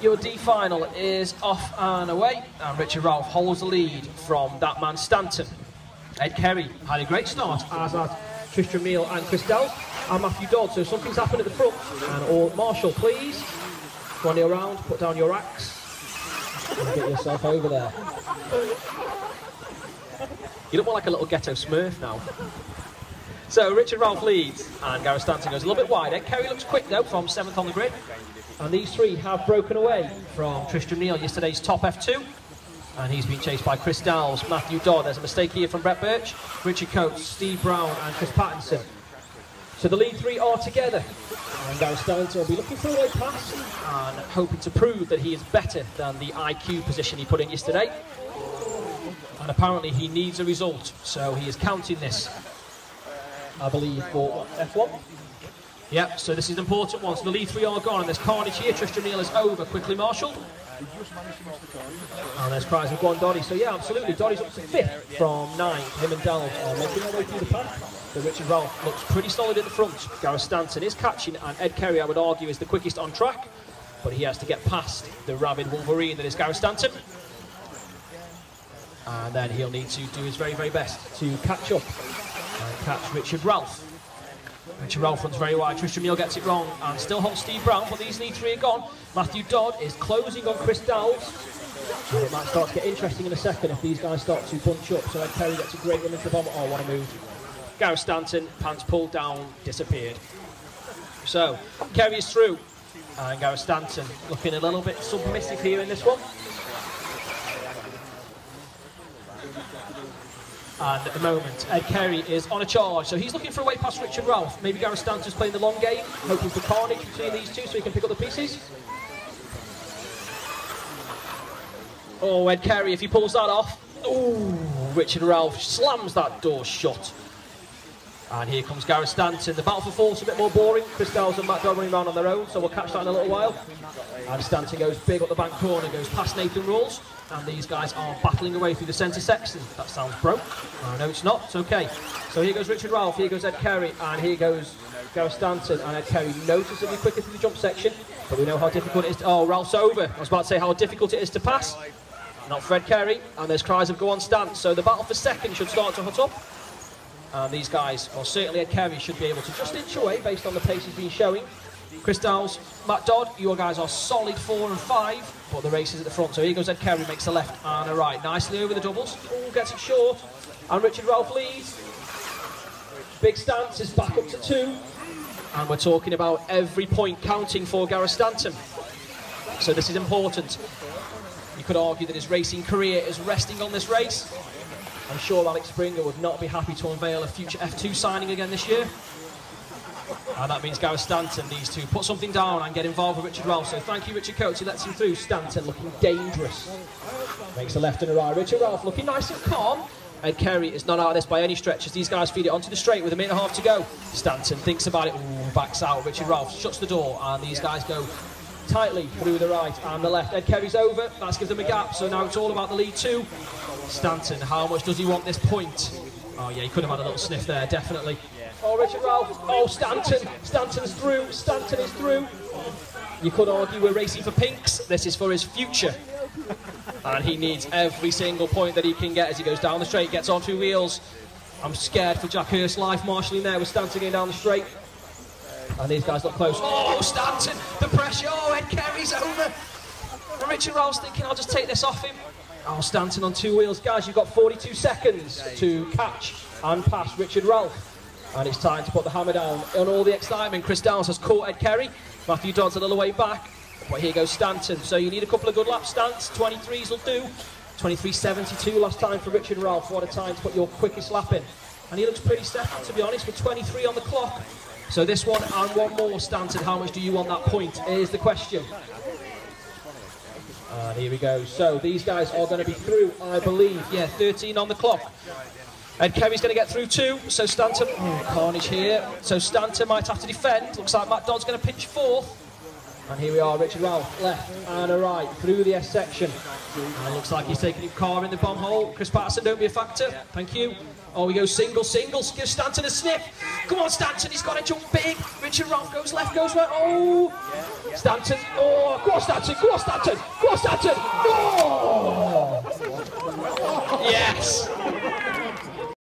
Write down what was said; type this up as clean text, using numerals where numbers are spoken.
Your D final is off and away, and Richard Ralph holds the lead from that man Stanton. Ed Kerry had a great start, as had Tristan Meal and Chris Dell and Matthew Dodd. So something's happened at the front. And all Marshall, please. Go on around, put down your axe, and get yourself over there. You look more like a little ghetto smurf now. So Richard Ralph leads, and Gareth Stanton goes a little bit wide. Ed Kerry looks quick though, from 7th on the grid. And these three have broken away from Tristan Neal, yesterday's top F2. And he's been chased by Chris Dowles, Matthew Dodd. There's a mistake here from Brett Birch, Richard Coates, Steve Brown and Chris Pattinson. So the lead three are together. And Gareth Stanton will be looking for a way past and hoping to prove that he is better than the IQ position he put in yesterday. And apparently he needs a result, so he is counting this, I believe, for F1. Yep, so this is an important one. So the lead three are gone, and there's carnage here. Tristan Neal is over. Quickly, Marshall. And there's cries of Gwan Doddy. So yeah, absolutely. Doddy's up to 5th from 9th. Him and Dell are making their way through the pack. So Richard Ralph looks pretty solid in the front. Gareth Stanton is catching, and Ed Kerry, I would argue, is the quickest on track. But he has to get past the rabid Wolverine that is Gareth Stanton. And then he'll need to do his very, very best to catch up and catch Richard Ralph. Richard Ralph runs very wide. Tristan Neal gets it wrong and still holds Steve Brown, but these lead three are gone. Matthew Dodd is closing on Chris Dowles. And it might start to get interesting in a second if these guys start to bunch up. So Ed Kerry gets a great run into the bomb. Oh, what a move. Gareth Stanton, pants pulled down, disappeared. So Kerry is through, and Gareth Stanton looking a little bit submissive here in this one. And at the moment, Ed Kerry is on a charge, so he's looking for a way past Richard Ralph. Maybe Gareth Stanton's playing the long game, hoping for carnage between these two so he can pick up the pieces. Oh, Ed Kerry, if he pulls that off, ooh, Richard Ralph slams that door shut. And here comes Gareth Stanton. The battle for fourth's a bit more boring. Chris Dowles and Matt Dodd running around on their own, so we'll catch that in a little while. And Stanton goes big up the bank corner, goes past Nathan Rawls. And these guys are battling away through the centre section. That sounds broke. No, it's not. It's okay. So here goes Richard Ralph, here goes Ed Kerry, and here goes Gareth Stanton. And Ed Kerry noticeably quicker through the jump section, but we know how difficult it is to... Oh, Ralph's over. I was about to say how difficult it is to pass. Not for Ed Kerry, and there's cries of go on Stant. So the battle for second should start to hut up. And these guys, or certainly Ed Kerry, should be able to just inch away based on the pace he's been showing. Chris Dowles, Matt Dodd, your guys are solid 4 and 5, but the race is at the front. So here goes Ed Kerry, makes a left and a right. Nicely over the doubles. Ooh, gets it short. And Richard Ralph leads. Big Stance is back up to 2. And we're talking about every point counting for Gareth Stanton. So this is important. You could argue that his racing career is resting on this race. I'm sure Alex Springer would not be happy to unveil a future F2 signing again this year. And that means Gareth Stanton needs to put something down and get involved with Richard Ralph. So thank you, Richard Coates, who lets him through. Stanton looking dangerous. Makes a left and a right. Richard Ralph looking nice and calm. Ed Kerry is not out of this by any stretch as these guys feed it onto the straight with a minute and a half to go. Stanton thinks about it. Ooh, backs out. Richard Ralph shuts the door, and these guys go tightly through the right and the left. Ed Kerry's over. That's gives them a gap. So now it's all about the lead two. Stanton, how much does he want this point? Oh yeah, he could have had a little sniff there, definitely. Oh, Richard Ralph. Oh, Stanton. Stanton's through. Stanton is through. You could argue we're racing for pinks. This is for his future. And he needs every single point that he can get as he goes down the straight, gets on 2 wheels. I'm scared for Jack Hurst's life, marshalling there with Stanton going down the straight. And these guys look close. Oh, Stanton, the pressure. Oh, Ed Kerry's over. And Richard Ralph's thinking, I'll just take this off him. Oh, Stanton on 2 wheels. Guys, you've got 42 seconds to catch and pass Richard Ralph. And it's time to put the hammer down on all the excitement. Chris Downes has caught Ed Kerry. Matthew Dodd's a little way back. But here goes Stanton. So you need a couple of good laps, Stance. 23s will do. 23.72 last time for Richard Ralph. What a time to put your quickest lap in. And he looks pretty set, to be honest, with 23 on the clock. So this one and one more, Stanton. How much do you want that point? Is the question. And here we go. So these guys are going to be through, I believe. Yeah, 13 on the clock. Ed Kerry's going to get through too. So Stanton, carnage here. So Stanton might have to defend. Looks like Matt Dodd's going to pinch 4th. And here we are, Richard Ralph, left and a right, through the S section. And it looks like he's taking his car in the bomb hole. Chris Pattinson, don't be a factor. Thank you. Oh, we go single. Give Stanton a sniff. Come on, Stanton, he's got to jump big. Richard Ralph goes left, goes right. Oh, Stanton. Oh, go on, Stanton. Go on, Stanton. Go on, Stanton. Oh! Yes.